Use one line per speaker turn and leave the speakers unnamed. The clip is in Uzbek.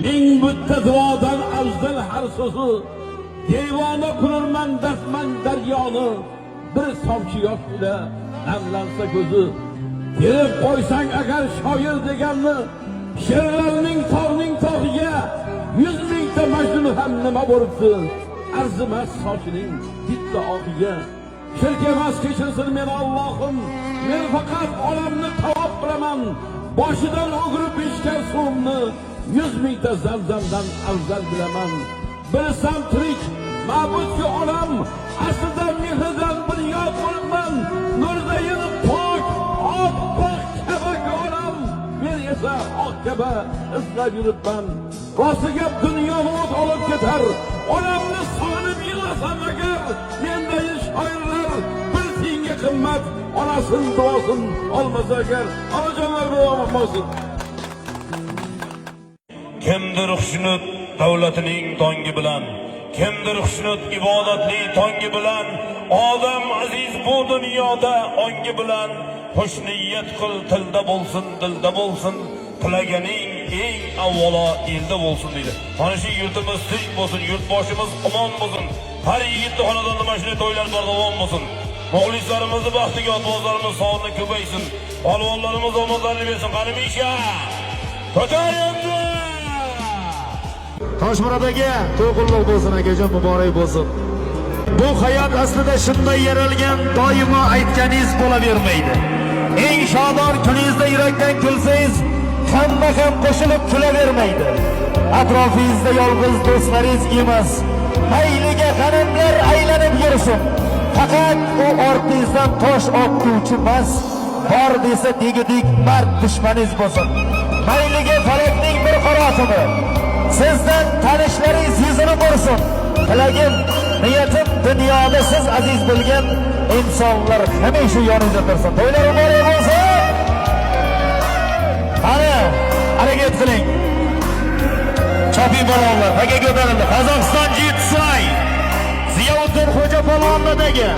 ming bitta duodan afzal har so'zi, devona qururman dardman daryoni, bir somchi yosh ila namlansa ko'zi. Terib qo'ysang agar shoir deganni, she'rlarning tog'ning tog'iga 100 mingta majnun ham nima bo'libdi, arzimas sochining bitta oqiga. Shirk emas kechirsin meni Allohim, men faqat olamni tavob qilaman, boshidan o'girib ichgan suvimni 100 mingta zamzamdan afzal bilaman. Bilsam tirik ma'budki olam, aslida mehridan bir yod bo'libman, nurda yinib pok oppoq kabak olam, men esa oq kaba izlab yuribman. Rosti gap dunyoni o't olib ketar, olamni sog'inib yig'lasam agar, mendayi shoirlar bir tiyinga qimmat, onasin duosin olmasa agar, onajonlar duo bo'lsin.
Kimdir xushnud davlatining tongi bilan, kimdir xushnud ibodatli tongi bilan, odam aziz bu dunyoda ongi bilan, xushniyat qil tilda bo'lsin, dilda bo'lsin, tilaganing eng avvalo elda bo'lsin deydi. Mana shu yurtimiz tinch bo'lsin, yurtboshimiz omon bo'lsin, har yigitni xonadonida mana shunday to'ylar bardavom bo'lsin. Muxlislarimizni baxtiga bozorimiz sog'ni ko'paysin, polvonlarimiz omadlarini bersin. Qani Misha, ko'tarildi.
Toshmurod aka, to'g'rilik bo'lsin akajon, muborak bo'lsin. Bu hayot aslida shunday yaralgan, doimo aytganingiz bo'lavermaydi. Eng shodon kuningizda yurakdan kulsangiz, hamma ham qo'shilib kulavermaydi. Atrofingizda yolg'iz do'stlaringiz emas, mayliga g'animlar aylanib yursin. Faqat u ortingizdan tosh otuvchi emas, bor desa degidik mard dushmaningiz bo'lsin. Mayliga falakning bir qarosimi, sizdan tanishlaringiz yuzini ko'rsin. Tilagim, niyatim dunyoda siz aziz bo'lgan insonlar hamisha yoningizda tursin. To'ylar muborak bo'lsin. Qani, harakat qiling. Choping balonlar, aka ko'tarildi. Qozog'iston Jitsay. Ziyovuddin Xo'ja polvonlardagi